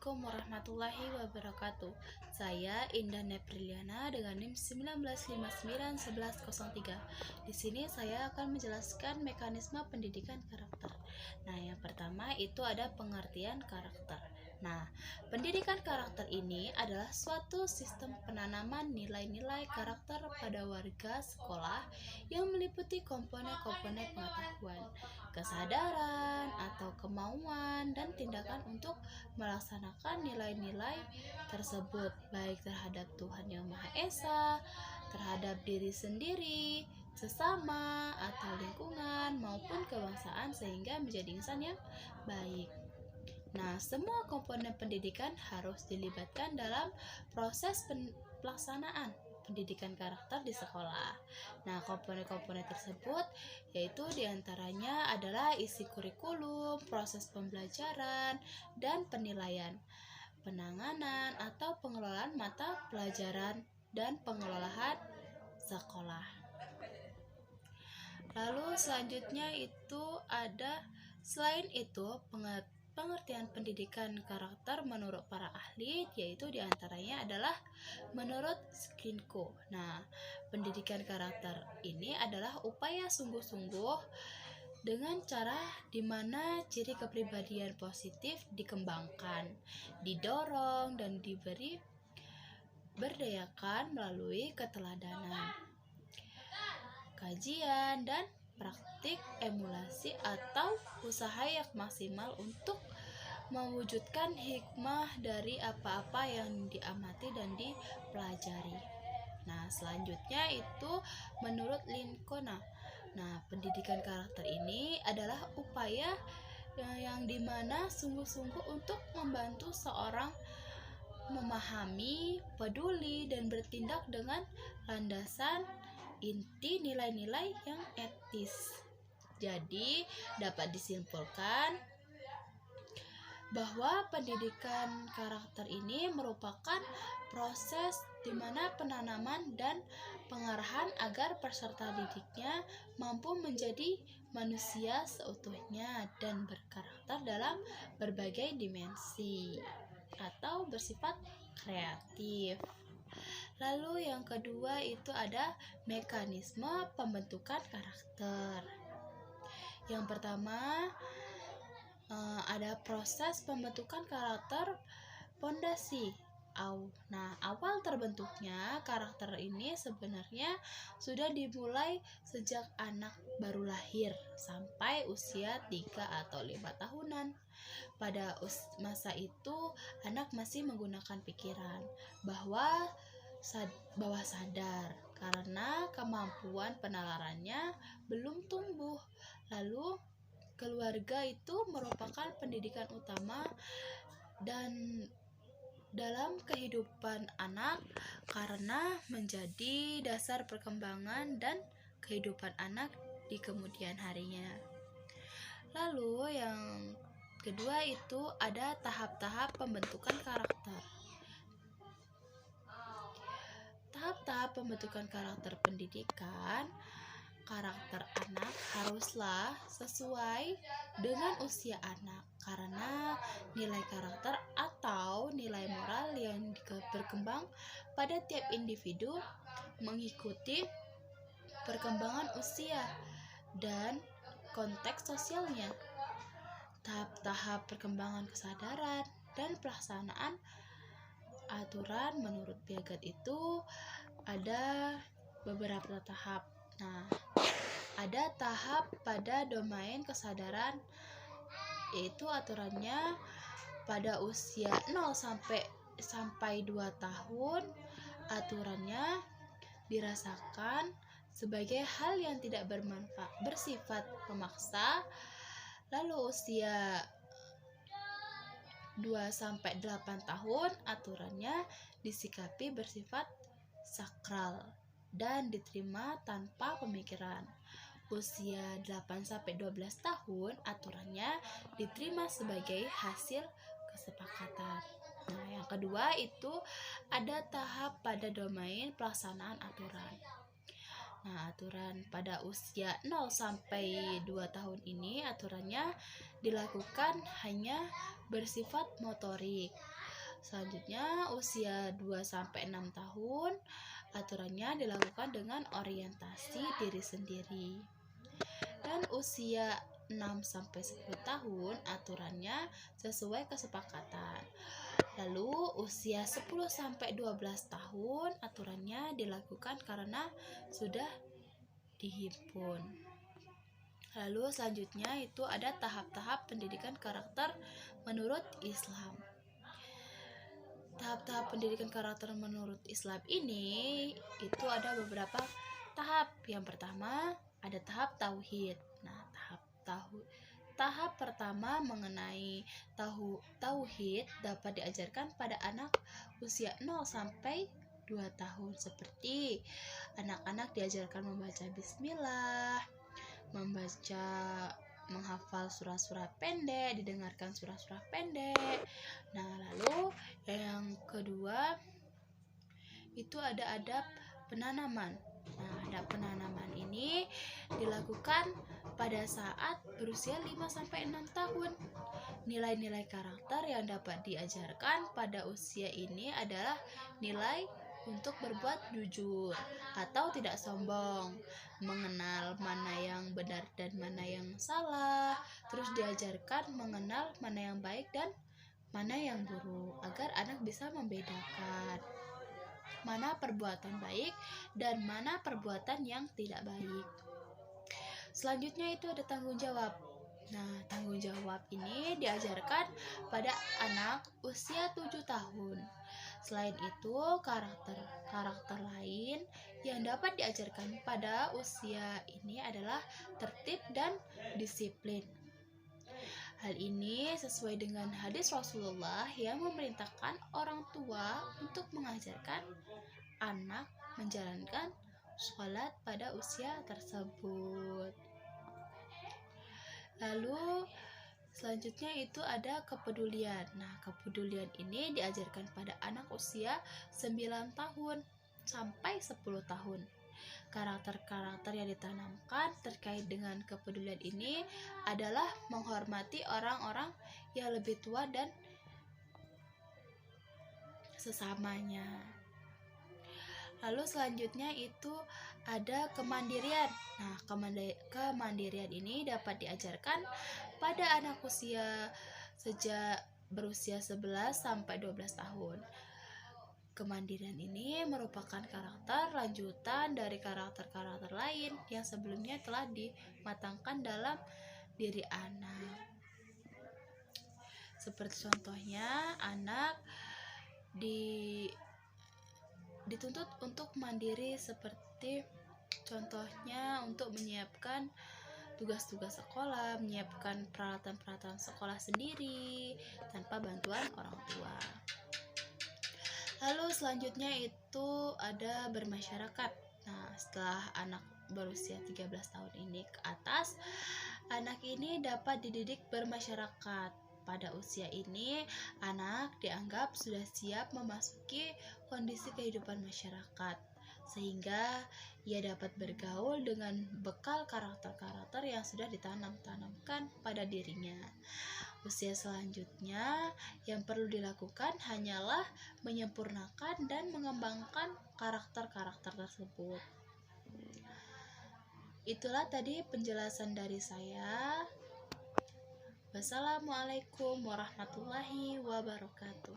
Assalamualaikum warahmatullahi wabarakatuh. Saya Indah Nepriliana dengan NIM 19591103. Di sini saya akan menjelaskan mekanisme pendidikan karakter. Nah, yang pertama itu ada pengertian karakter. Nah, pendidikan karakter ini adalah suatu sistem penanaman nilai-nilai karakter pada warga sekolah yang meliputi komponen-komponen pengetahuan, kesadaran, atau kemauan dan tindakan untuk melaksanakan nilai-nilai tersebut, baik terhadap Tuhan Yang Maha Esa, terhadap diri sendiri, sesama, atau lingkungan maupun kebangsaan, sehingga menjadi insan yang baik. Nah, semua komponen pendidikan harus dilibatkan dalam proses pelaksanaan pendidikan karakter di sekolah. Nah, komponen-komponen tersebut yaitu diantaranya adalah isi kurikulum, proses pembelajaran, dan penilaian, penanganan atau pengelolaan mata pelajaran, dan pengelolaan sekolah. Lalu selanjutnya itu ada, selain itu pengertian pendidikan karakter menurut para ahli yaitu diantaranya adalah menurut Skinko. Nah, pendidikan karakter ini adalah upaya sungguh-sungguh dengan cara di mana ciri kepribadian positif dikembangkan, didorong, dan diberi berdayakan melalui keteladanan, kajian, dan praktik emulasi atau usaha yang maksimal untuk mewujudkan hikmah dari apa-apa yang diamati dan dipelajari. Nah, selanjutnya itu menurut Lincona. Nah, pendidikan karakter ini adalah upaya yang dimana sungguh-sungguh untuk membantu seorang memahami, peduli, dan bertindak dengan landasan inti nilai-nilai yang etis. Jadi, dapat disimpulkan bahwa pendidikan karakter ini merupakan proses di mana penanaman dan pengarahan agar peserta didiknya mampu menjadi manusia seutuhnya dan berkarakter dalam berbagai dimensi atau bersifat kreatif. Lalu yang kedua itu ada mekanisme pembentukan karakter. Yang pertama ada proses pembentukan karakter pondasi. Nah, awal terbentuknya karakter ini sebenarnya sudah dimulai sejak anak baru lahir sampai usia 3 atau 5 tahunan. Pada masa itu anak masih menggunakan pikiran bawah sadar karena kemampuan penalarannya belum tumbuh. Lalu keluarga itu merupakan pendidikan utama dan dalam kehidupan anak karena menjadi dasar perkembangan dan kehidupan anak di kemudian harinya. Lalu yang kedua itu ada tahap-tahap pembentukan karakter. Tahap-tahap pembentukan karakter pendidikan karakter anak haruslah sesuai dengan usia anak, karena nilai karakter atau nilai moral yang berkembang pada tiap individu mengikuti perkembangan usia dan konteks sosialnya. Tahap-tahap perkembangan kesadaran dan pelaksanaan aturan menurut Piaget itu ada beberapa tahap. Nah, ada tahap pada domain kesadaran, yaitu aturannya pada usia 0 sampai 2 tahun. Aturannya dirasakan sebagai hal yang tidak bersifat memaksa. Lalu usia 2 sampai 8 tahun aturannya disikapi bersifat sakral dan diterima tanpa pemikiran. Usia 8 sampai 12 tahun aturannya diterima sebagai hasil kesepakatan. Nah, yang kedua itu ada tahap pada domain pelaksanaan aturan. Nah, aturan pada usia 0 sampai 2 tahun ini aturannya dilakukan hanya bersifat motorik. Selanjutnya usia 2-6 tahun aturannya dilakukan dengan orientasi diri sendiri. Dan usia 6-10 tahun aturannya sesuai kesepakatan. Lalu usia 10-12 tahun aturannya dilakukan karena sudah dihimpun. Lalu selanjutnya itu ada tahap-tahap pendidikan karakter menurut Islam. Tahap-tahap pendidikan karakter menurut Islam ini itu ada beberapa tahap. Yang pertama ada tahap tauhid. Nah, tahap pertama mengenai tauhid dapat diajarkan pada anak usia 0-2 tahun, seperti anak-anak diajarkan membaca bismillah, menghafal surah-surah pendek, didengarkan surah-surah pendek. Nah, lalu yang kedua itu ada adab penanaman. Nah, adab penanaman ini dilakukan pada saat berusia 5-6 tahun. Nilai-nilai karakter yang dapat diajarkan pada usia ini adalah nilai untuk berbuat jujur atau tidak sombong, mengenal mana yang benar dan mana yang salah, terus diajarkan mengenal mana yang baik dan mana yang buruk, agar anak bisa membedakan mana perbuatan baik dan mana perbuatan yang tidak baik. Selanjutnya itu ada tanggung jawab. Nah, tanggung jawab ini diajarkan pada anak usia 7 tahun. Selain itu, karakter lain yang dapat diajarkan pada usia ini adalah tertib dan disiplin. Hal ini sesuai dengan hadis Rasulullah yang memerintahkan orang tua untuk mengajarkan anak menjalankan sholat pada usia tersebut. Lalu selanjutnya itu ada kepedulian. Nah, kepedulian ini diajarkan pada anak usia 9 tahun sampai 10 tahun. Karakter-karakter yang ditanamkan terkait dengan kepedulian ini adalah menghormati orang-orang yang lebih tua dan sesamanya. Lalu selanjutnya itu ada kemandirian. Nah, kemandirian ini dapat diajarkan pada anak usia sejak berusia 11-12 tahun. Kemandirian ini merupakan karakter lanjutan dari karakter-karakter lain yang sebelumnya telah dimatangkan dalam diri anak. Seperti contohnya, anak dituntut untuk mandiri, seperti contohnya untuk menyiapkan tugas-tugas sekolah, menyiapkan peralatan-peralatan sekolah sendiri tanpa bantuan orang tua. Lalu selanjutnya itu ada bermasyarakat. Nah, setelah anak berusia 13 tahun ini ke atas, anak ini dapat dididik bermasyarakat. Pada usia ini, anak dianggap sudah siap memasuki kondisi kehidupan masyarakat, sehingga ia dapat bergaul dengan bekal karakter-karakter yang sudah ditanamkan pada dirinya. Usia selanjutnya yang perlu dilakukan hanyalah menyempurnakan dan mengembangkan karakter-karakter tersebut. Itulah tadi penjelasan dari saya. Wassalamualaikum warahmatullahi wabarakatuh.